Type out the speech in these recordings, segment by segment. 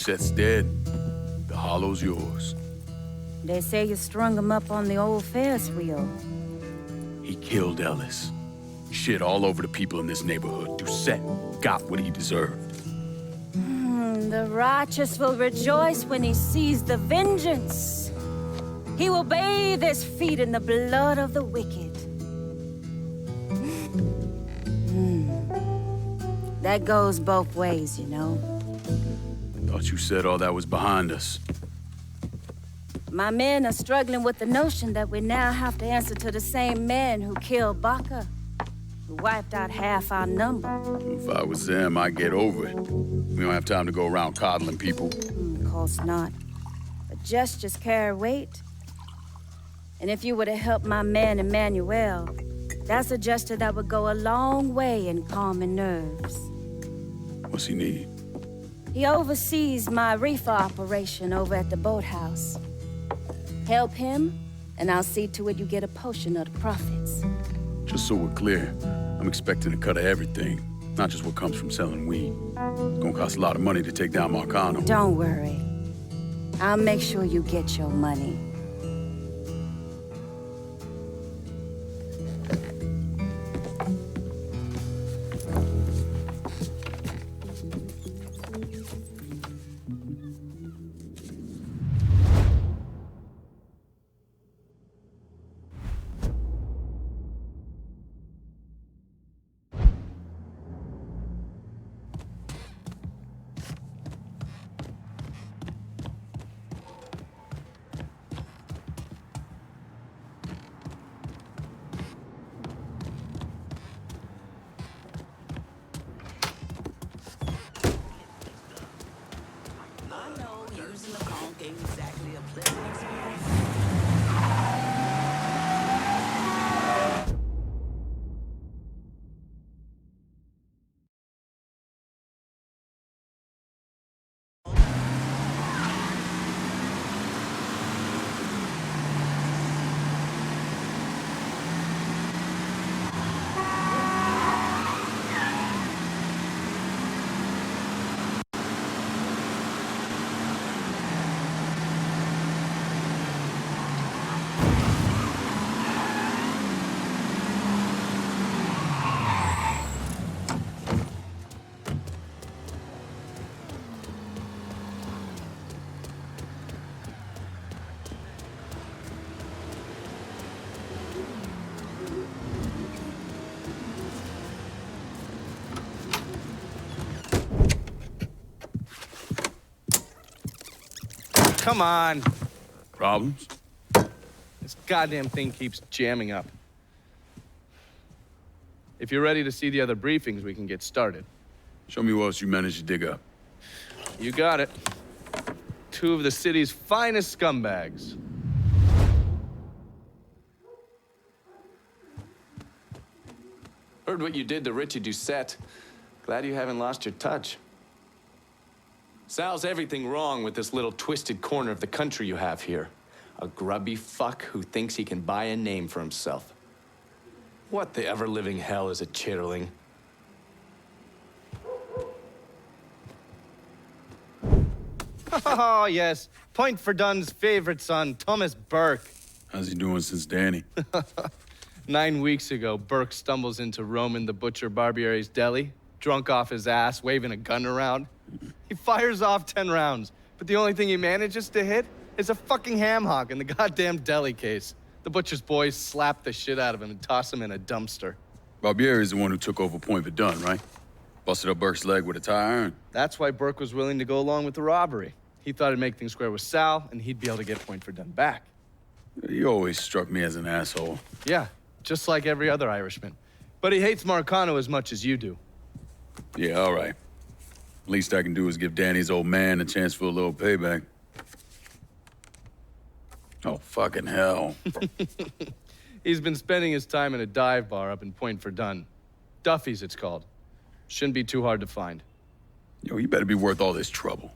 Seth's dead. The hollow's yours. They say you strung him up on the old Ferris wheel. He killed Ellis. Shit all over the people in this neighborhood. Doucette got what he deserved. The righteous will rejoice when he sees the vengeance. He will bathe his feet in the blood of the wicked. That goes both ways, you know. Thought you said all that was behind us. My men are struggling with the notion that we now have to answer to the same men who killed Baca, who wiped out half our number. If I was them, I'd get over it. We don't have time to go around coddling people. Of course not. But gestures carry weight. And if you were to help my man Emmanuel, that's a gesture that would go a long way in calming nerves. What's he need? He oversees my reefer operation over at the boathouse. Help him, and I'll see to it you get a portion of the profits. Just so we're clear, I'm expecting a cut of everything, not just what comes from selling weed. It's gonna cost a lot of money to take down Marcano. Don't worry. I'll make sure you get your money. Come on. Problems? This goddamn thing keeps jamming up. If you're ready to see the other briefings, we can get started. Show me what else you managed to dig up. You got it. Two of the city's finest scumbags. Heard what you did to Richie Doucette. Glad you haven't lost your touch. Sal's everything wrong with this little twisted corner of the country you have here. A grubby fuck who thinks he can buy a name for himself. What the ever-living hell is a chitterling? Oh, yes. Point Verdun's favorite son, Thomas Burke. How's he doing since Danny? 9 weeks ago, Burke stumbles into Roman the Butcher Barbiere's deli, drunk off his ass, waving a gun around. He fires off 10 rounds, but the only thing he manages to hit is a fucking ham hock in the goddamn deli case. The butcher's boys slap the shit out of him and toss him in a dumpster. Barbieri's the one who took over Point Verdun, right? Busted up Burke's leg with a tire iron. That's why Burke was willing to go along with the robbery. He thought it'd make things square with Sal, and he'd be able to get Point Verdun back. He always struck me as an asshole. Yeah, just like every other Irishman. But he hates Marcano as much as you do. Yeah, all right. Least I can do is give Danny's old man a chance for a little payback. Oh, fucking hell. He's been spending his time in a dive bar up in Point Verdun. Duffy's, it's called. Shouldn't be too hard to find. Yo, you better be worth all this trouble.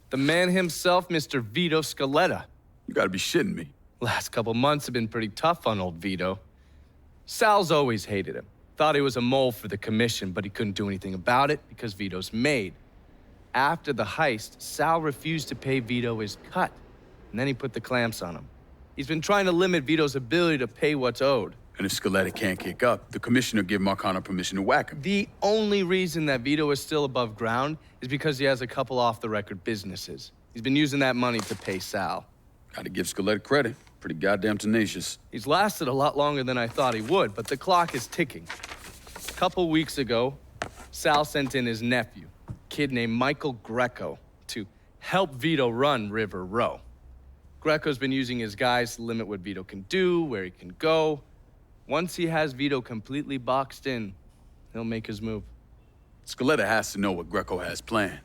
The man himself, Mr. Vito Scaletta. You gotta be shitting me. Last couple months have been pretty tough on old Vito. Sal's always hated him. Thought he was a mole for the commission, but he couldn't do anything about it because Vito's made. After the heist, Sal refused to pay Vito his cut, and then he put the clamps on him. He's been trying to limit Vito's ability to pay what's owed. And if Scaletta can't kick up, the commissioner give Marcano permission to whack him. The only reason that Vito is still above ground is because he has a couple off-the-record businesses. He's been using that money to pay Sal. Gotta give Scaletta credit. Pretty goddamn tenacious. He's lasted a lot longer than I thought he would, but the clock is ticking. A couple weeks ago, Sal sent in his nephew, a kid named Michael Greco, to help Vito run River Row. Greco's been using his guys to limit what Vito can do, where he can go. Once he has Vito completely boxed in, he'll make his move. Scaletta has to know what Greco has planned.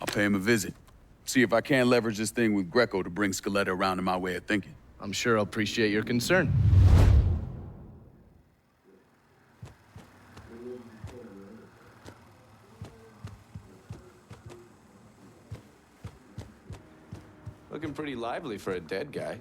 I'll pay him a visit. See if I can't leverage this thing with Greco to bring Scaletta around to my way of thinking. I'm sure he'll appreciate your concern. Looking pretty lively for a dead guy.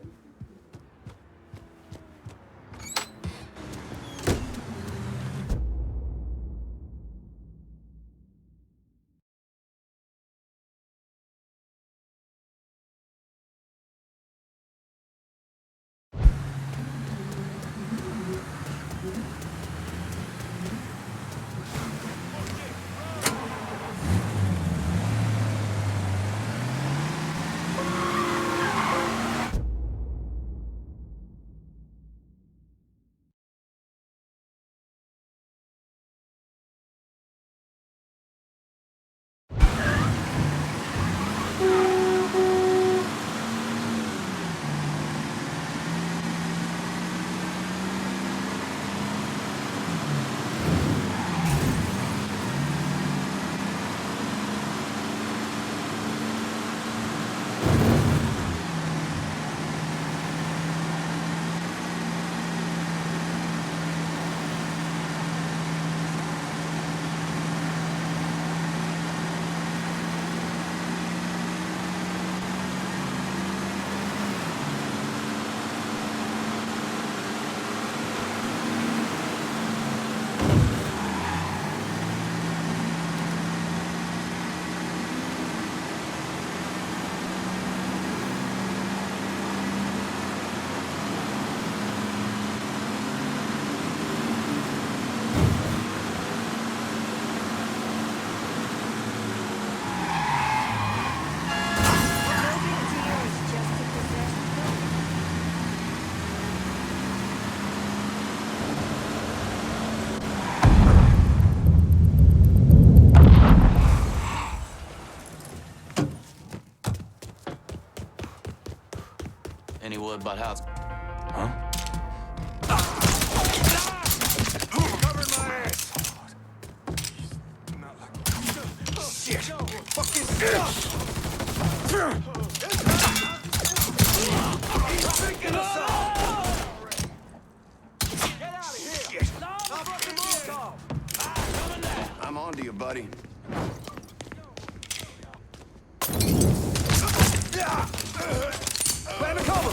Any word about how it's... Huh? Covering my ass! Shit! Fucking bitch! He's freaking us out! Get out of here! Shit! How about the Molotov? I'm on to you, buddy. Plan to cover!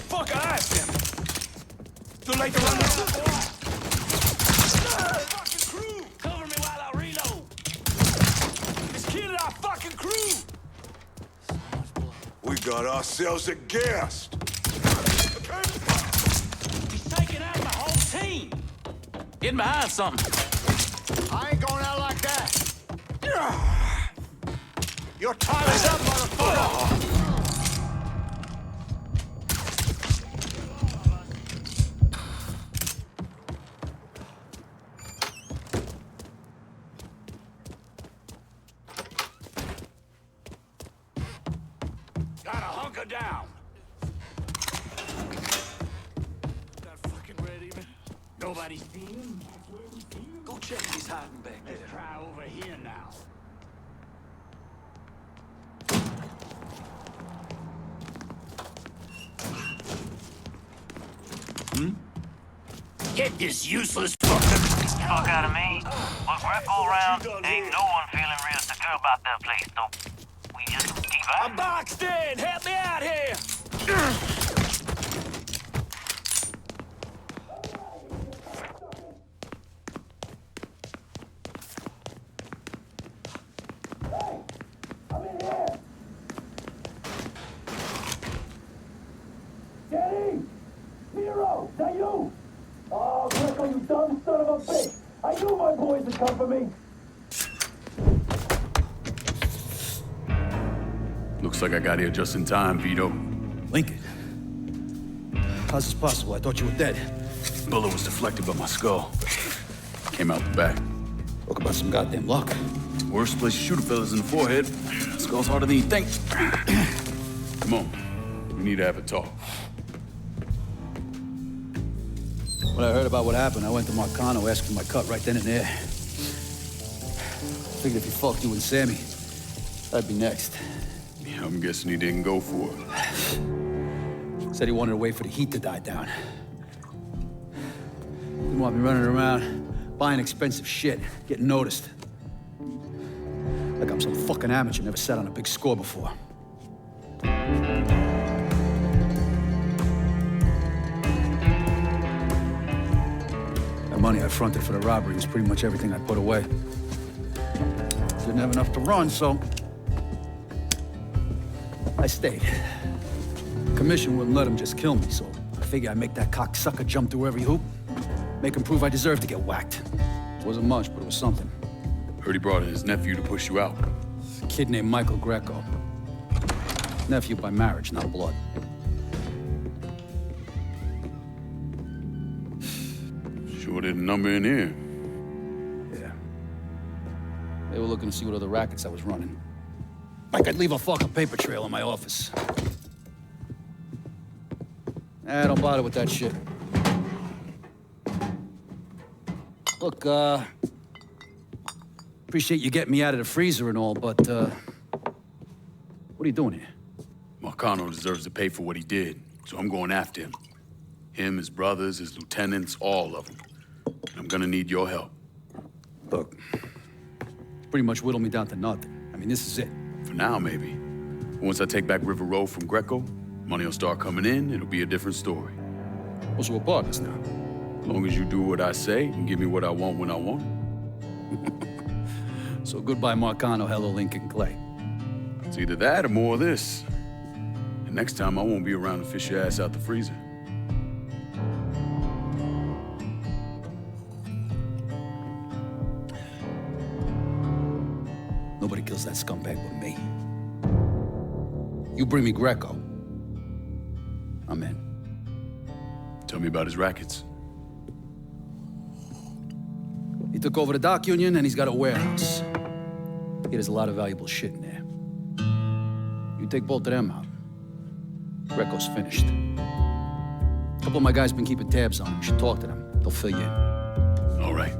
Fuck, I asked him! Too late to run now. Fucking crew! Cover me while I reload! This kid our fucking crew! We got ourselves a guest! He's taking out the whole team! Getting behind something. I ain't going out like that! Your time is up, motherfucker! Gotta hunker down. Not fucking ready, man. Nobody's seen him? Go check if he's hiding back there. Let's try over here now. Get this useless fucker! Fuck out of me. With Greco around, ain't no one feeling feeling real secure about that place, though. We just keep out. I'm boxed in! Help me out here! Daddy! Zero! Is that you? Oh, Greco, you dumb son of a bitch! I knew my boys would come for me! Looks like I got here just in time, Vito. Lincoln. How's this possible? I thought you were dead. Bullet was deflected by my skull. Came out the back. Talk about some goddamn luck. Worst place to shoot a fella's in the forehead. Skull's harder than you think. Come on. We need to have a talk. When I heard about what happened, I went to Marcano asking my cut right then and there. Figured if he fucked you and Sammy, I'd be next. Yeah, I'm guessing he didn't go for it. Said he wanted to wait for the heat to die down. Didn't want me running around, buying expensive shit, getting noticed. Like I'm some fucking amateur, never sat on a big score before. The money I fronted for the robbery was pretty much everything I put away. Didn't have enough to run, so I stayed. Commission wouldn't let him just kill me, so I figured I'd make that cocksucker jump through every hoop. Make him prove I deserve to get whacked. Wasn't much, but it was something. Heard he brought in his nephew to push you out. A kid named Michael Greco. Nephew by marriage, not blood. Sure didn't number in here. Yeah. They were looking to see what other rackets I was running. Like I'd leave a fucking paper trail in my office. Don't bother with that shit. Look, appreciate you getting me out of the freezer and all, but, what are you doing here? Marcano deserves to pay for what he did, so I'm going after him. Him, his brothers, his lieutenants, all of them. I'm gonna need your help. Look, pretty much whittled me down to nothing. I mean, this is it. For now, maybe. Once I take back River Road from Greco, money will start coming in, it'll be a different story. Well, so we're partners now. As long as you do what I say and give me what I want when I want it. So goodbye, Marcano, hello, Lincoln Clay. It's either that or more of this. And next time, I won't be around to fish your ass out the freezer. Nobody kills that scumbag but me. You bring me Greco, I'm in. Tell me about his rackets. He took over the dock union and he's got a warehouse. He has a lot of valuable shit in there. You take both of them out, Greco's finished. A couple of my guys been keeping tabs on him. You should talk to them. They'll fill you in. All right.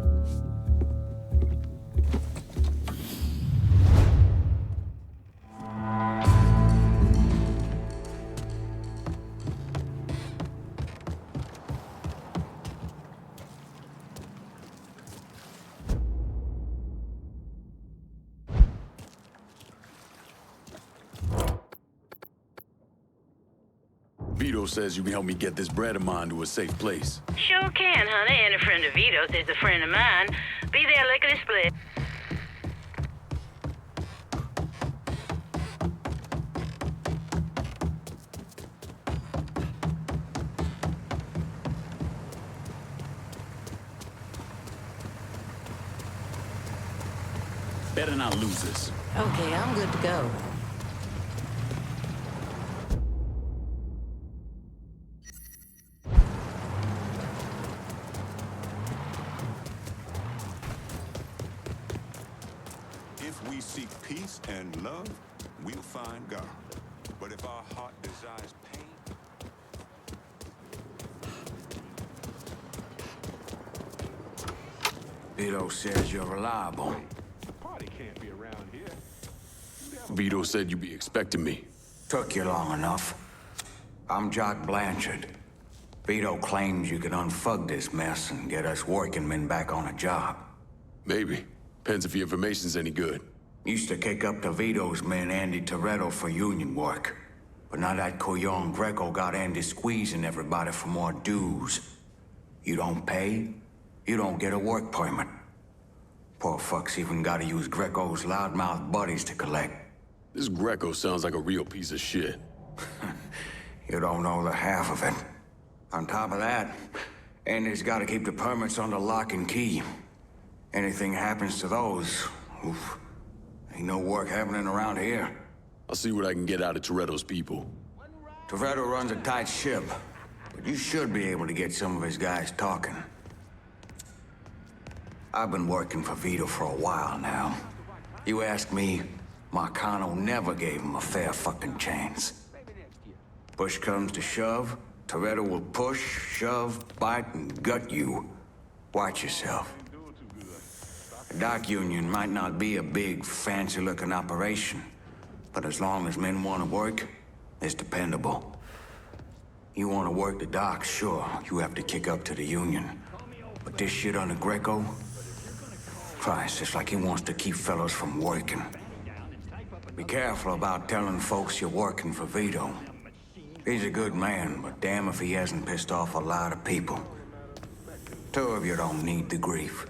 Vito says you can help me get this bread of mine to a safe place. Sure can, honey. And a friend of Vito's is a friend of mine. Be there lickety split. Better not lose this. Okay, I'm good to go. If we seek peace and love, we'll find God. But if our heart desires pain, Vito says you're reliable. party can't be around here. Vito said you'd be expecting me. Took you long enough. I'm Jock Blanchard. Vito claims you can unfug this mess and get us working men back on a job. Maybe. Depends if your information's any good. Used to kick up to Vito's man Andy Toretto for union work. But now that Couillon Greco got Andy squeezing everybody for more dues. You don't pay, you don't get a work permit. Poor fuck's even gotta use Greco's loudmouth buddies to collect. This Greco sounds like a real piece of shit. You don't know the half of it. On top of that, Andy's gotta keep the permits under lock and key. Anything happens to those, oof, ain't no work happening around here. I'll see what I can get out of Toretto's people. Toretto runs a tight ship, but you should be able to get some of his guys talking. I've been working for Vito for a while now. You ask me, Marcano never gave him a fair fucking chance. Push comes to shove, Toretto will push, shove, bite, and gut you. Watch yourself. The dock union might not be a big, fancy-looking operation, but as long as men want to work, it's dependable. You want to work the docks, sure, you have to kick up to the union. But this shit under Greco? Christ, it's like he wants to keep fellows from working. Be careful about telling folks you're working for Vito. He's a good man, but damn if he hasn't pissed off a lot of people. Two of you don't need the grief.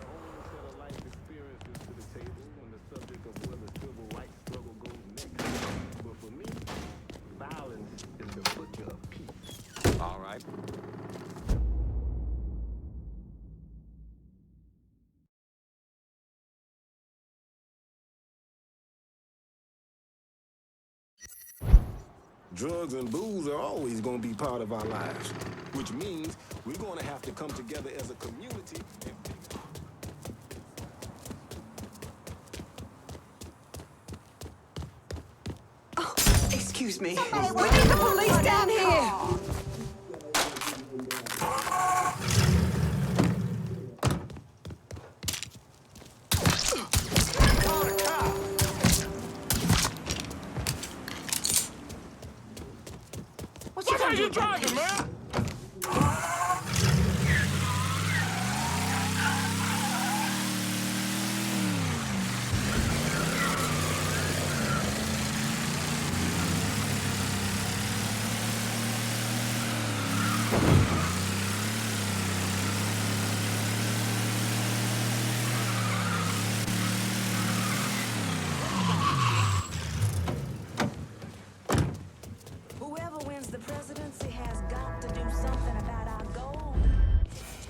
All right. Drugs and booze are always going to be part of our lives, which means we're going to have to come together as a community and... Oh, excuse me. Somebody, we need the police down here! What are you driving, man? Whoever wins the presidency has got to do something about our gold.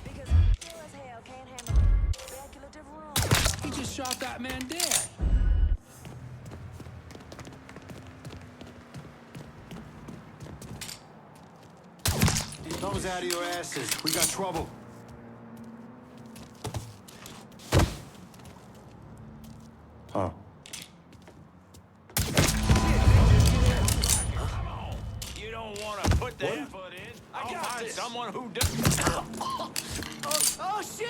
Because sure as hell can't handle speculative rules. He just shot that man dead. Thumbs out of your asses. We got trouble. Huh. You don't want to put the effort in. I'll find someone who does. Oh, shit!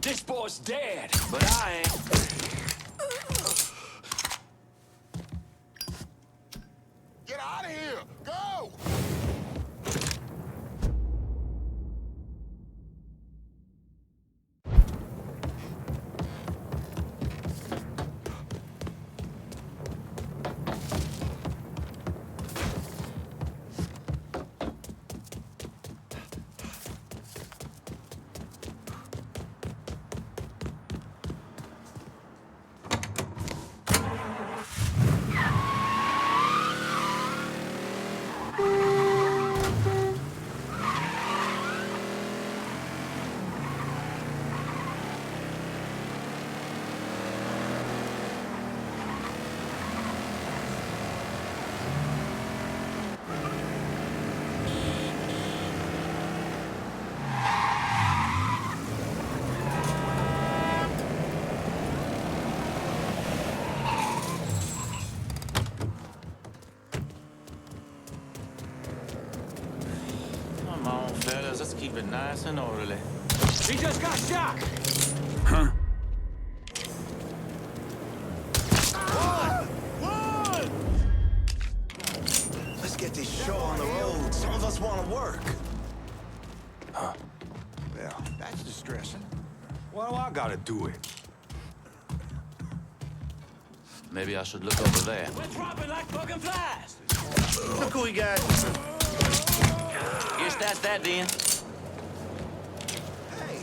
This boy's dead, but I ain't. Get out of here! Go! Keep it nice and orderly. He just got shot! Huh? Let's get this show on the road. Some of us want to work. Huh. Well, that's distressing. Why do I gotta do it? Maybe I should look over there. We're dropping like fucking flies! Look who we got. Guess that's that then. Hey.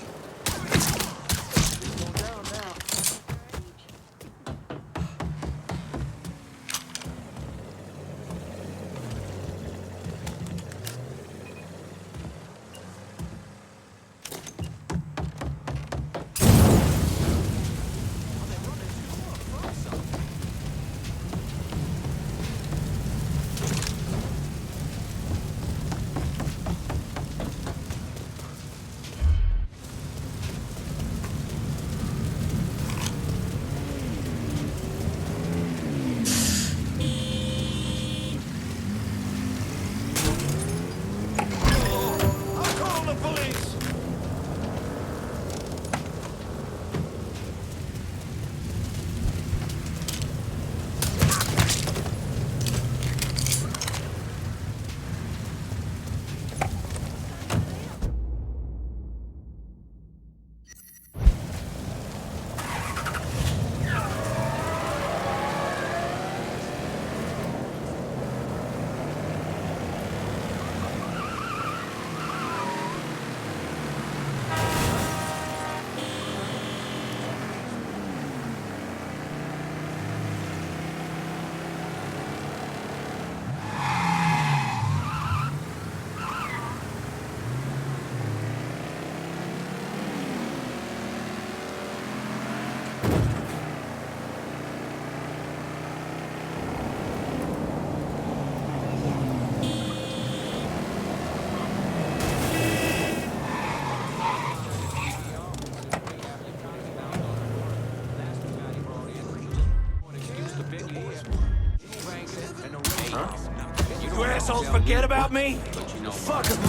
You assholes forget about me? The fuck is mine?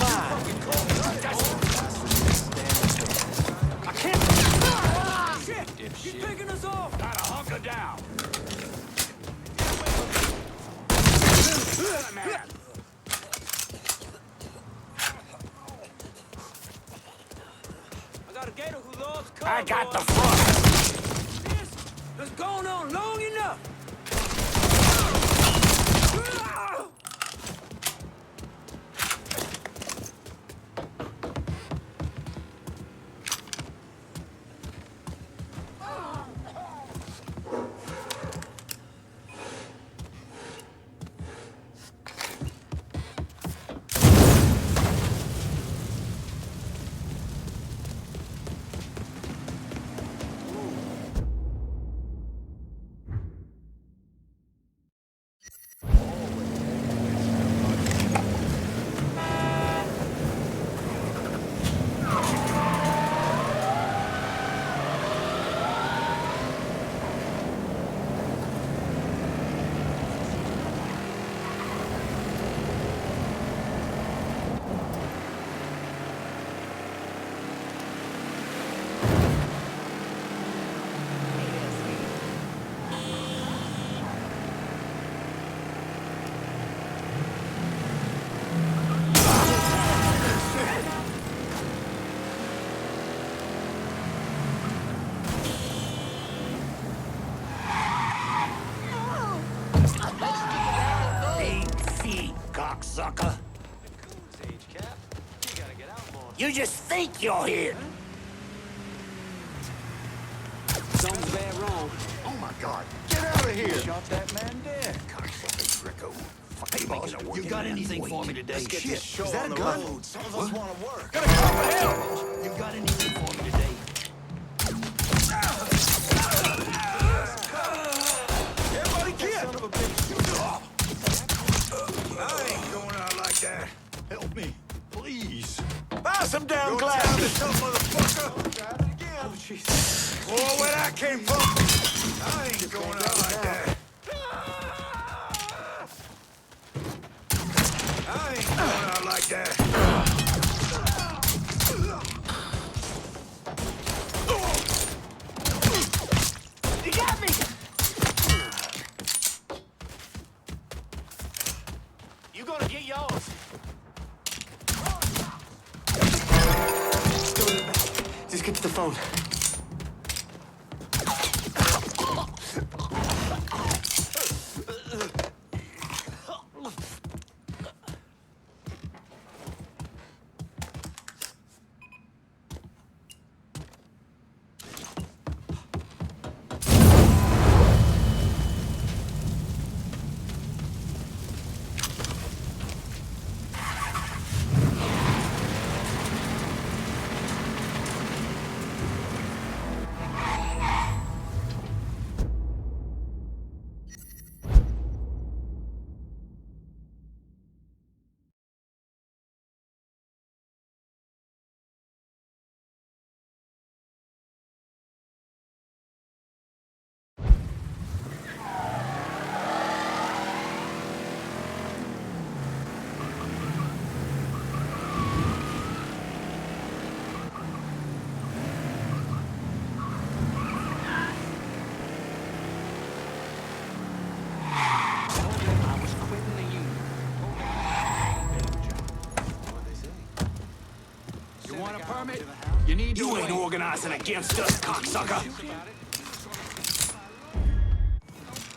I can't. Shit! He's picking us off! Gotta hunker down! I got a gator who loves cover. I got the front. This has gone on long enough! Cocksucker. You just think you're here. Something's bad wrong. Oh my God! Get out of here! Shot that man dead. Cocksucker, Greco. Hey, boss, you got anything for me today? Let's get Shit, this show is that on a the gun? road. Some of us want to work. Gotta come for help. You got anything for me today? Everybody get! Son of a bitch. I ain't going out like that. Help me, please. Buy some damn Go glasses. down this up, motherfucker. Try it again. Oh, Jesus. Oh, where that came from? I ain't going out like that. I ain't going out like that. phone. You need You ain't organizing against us, cocksucker!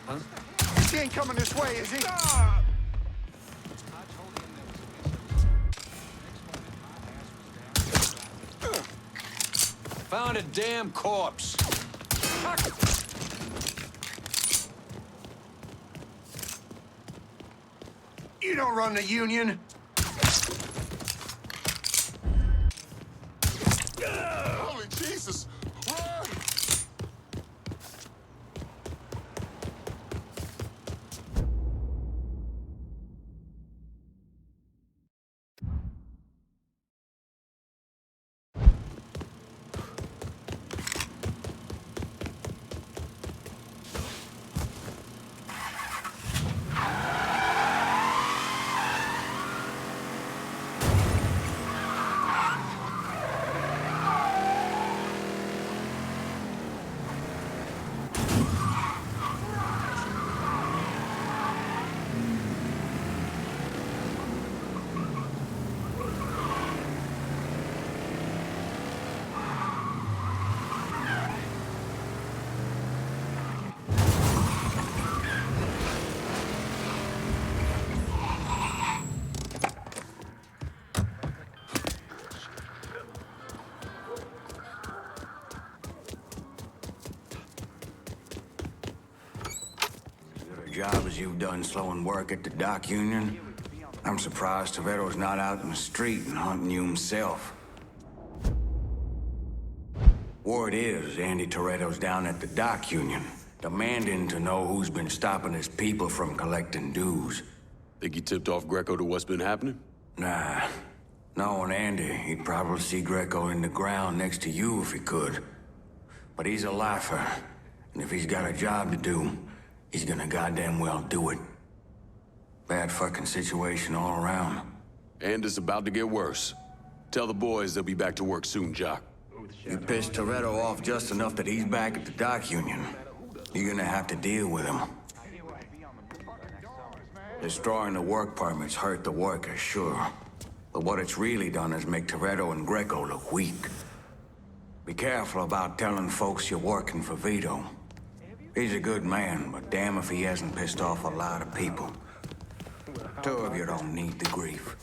Huh? He ain't coming this way, is he? Found a damn corpse. You don't run the Union. Holy Jesus! Run! Job as you've done slowing work at the dock union, I'm surprised Toretto's not out in the street and hunting you himself. Word is, Andy Toretto's down at the dock union, demanding to know who's been stopping his people from collecting dues. Think he tipped off Greco to what's been happening? Nah. Knowing Andy, he'd probably see Greco in the ground next to you if he could. But he's a lifer, and if he's got a job to do, he's gonna goddamn well do it. Bad fucking situation all around. And it's about to get worse. Tell the boys they'll be back to work soon, Jock. You pissed Toretto off just enough that he's back at the dock union. You're gonna have to deal with him. Destroying the work permits hurt the workers, sure. But what it's really done is make Toretto and Greco look weak. Be careful about telling folks you're working for Vito. He's a good man, but damn if he hasn't pissed off a lot of people. Two of you don't need the grief.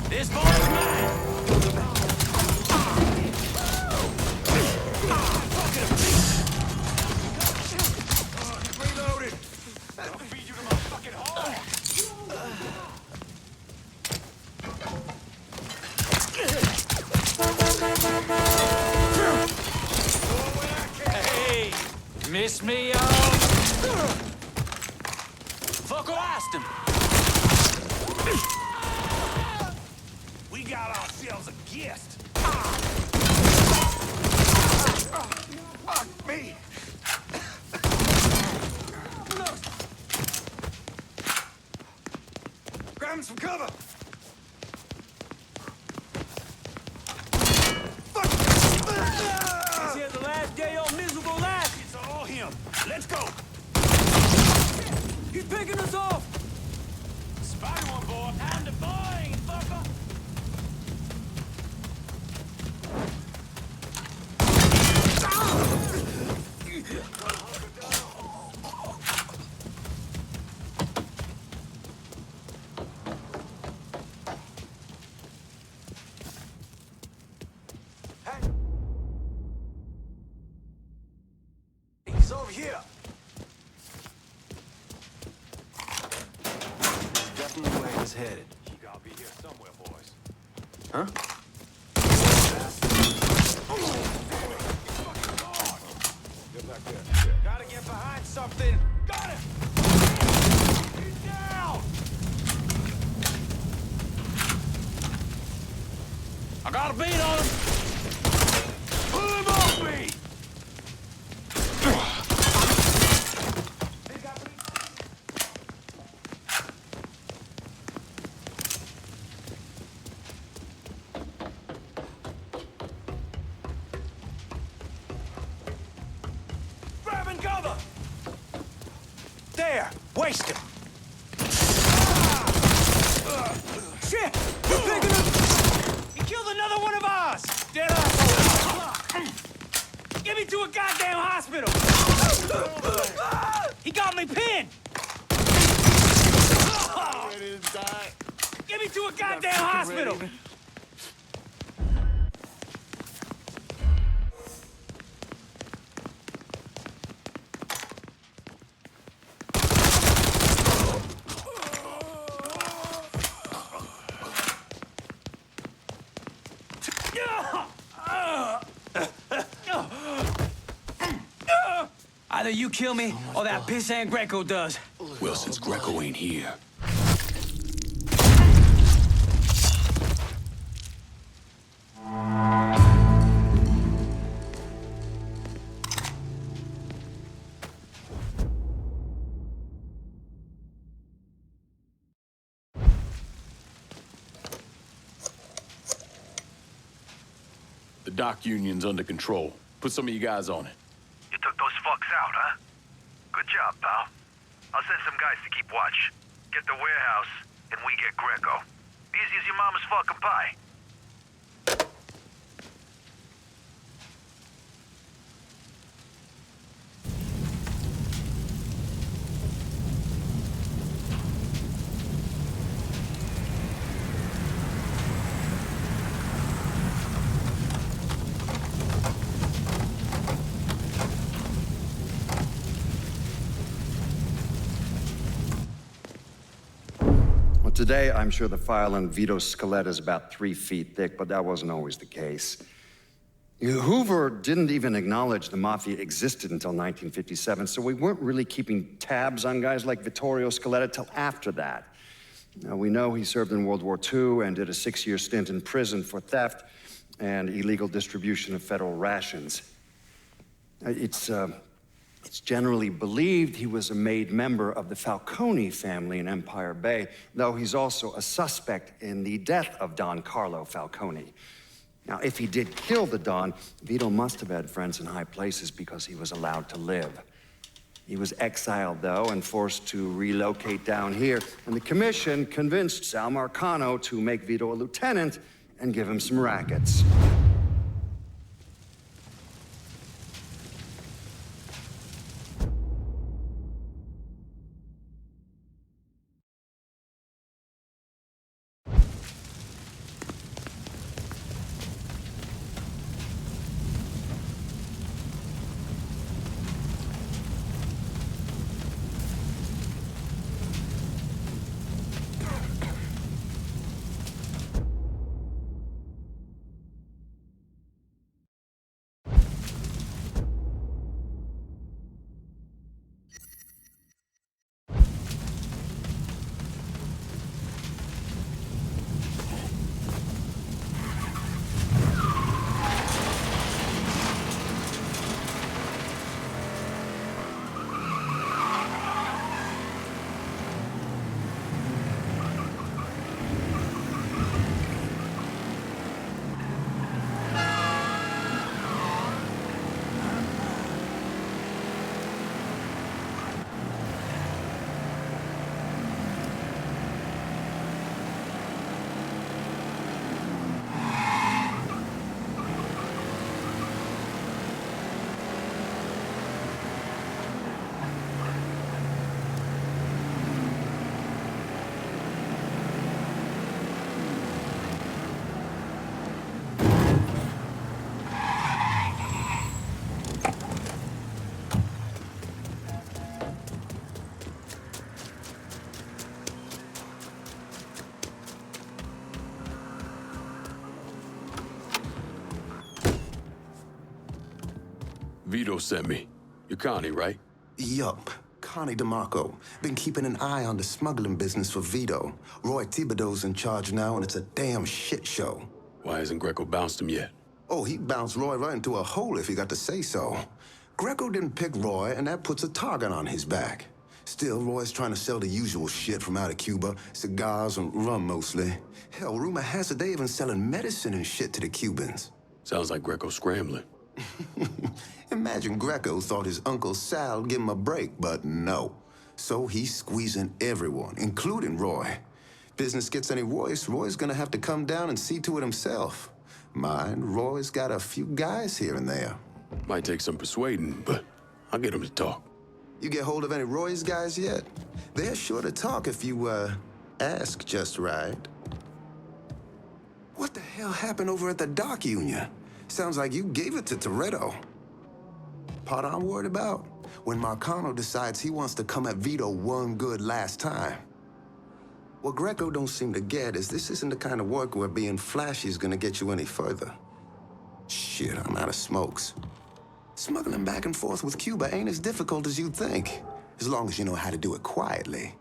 This boy's mine! Reloaded! I'll feed you to my fucking hole! Hey! Miss me, y'all? Fuck who asked him! We got ourselves a guest. us headed? You gotta be here somewhere, boys. Huh? Get back there. Gotta get behind something. Got it! He's down! I got a beat on him! Pull him off me! Grabbing cover! There! Waste him! Shit! We're picking him! He killed another one of ours! Dead asshole! Get me to a goddamn hospital! He got me pinned! Get me to a goddamn hospital! Either you kill me, or that pissant Greco does. Well, since Greco ain't here. The dock union's under control. Put some of you guys on it. You took those fucks out, huh? Good job, pal. I'll send some guys to keep watch. Get the warehouse, and we get Greco. Easy as your mama's fucking pie. Today, I'm sure the file on Vito's skeleton is about 3 feet thick, but that wasn't always the case. Hoover didn't even acknowledge the Mafia existed until 1957, so we weren't really keeping tabs on guys like Vittorio Scaletta till after that. Now, we know he served in World War II and did a 6-year stint in prison for theft and illegal distribution of federal rations. It's generally believed he was a made member of the Falcone family in Empire Bay, though he's also a suspect in the death of Don Carlo Falcone. Now, if he did kill the Don, Vito must have had friends in high places because he was allowed to live. He was exiled, though, and forced to relocate down here, and the commission convinced Sal Marcano to make Vito a lieutenant and give him some rackets. Vito sent me. You're Connie, right? Yup. Connie DeMarco. Been keeping an eye on the smuggling business for Vito. Roy Thibodeau's in charge now, and it's a damn shit show. Why hasn't Greco bounced him yet? Oh, he bounced Roy right into a hole if he got to say so. Greco didn't pick Roy, and that puts a target on his back. Still, Roy's trying to sell the usual shit from out of Cuba. Cigars and rum, mostly. Hell, rumor has it they even selling medicine and shit to the Cubans. Sounds like Greco's scrambling. Imagine Greco thought his Uncle Sal'd give him a break, but no. So he's squeezing everyone, including Roy. Business gets any worse, Roy's gonna have to come down and see to it himself. Mind, Roy's got a few guys here and there. Might take some persuading, but I'll get him to talk. You get hold of any Roy's guys yet? They're sure to talk if you, ask just right. What the hell happened over at the dock union? Sounds like you gave it to Toretto. Part I'm worried about? When Marcano decides he wants to come at Vito one good last time. What Greco don't seem to get is this isn't the kind of work where being flashy is gonna get you any further. Shit, I'm out of smokes. Smuggling back and forth with Cuba ain't as difficult as you'd think, as long as you know how to do it quietly.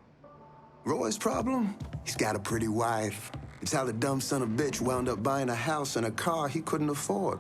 Roy's problem? He's got a pretty wife. It's how the dumb son of a bitch wound up buying a house and a car he couldn't afford.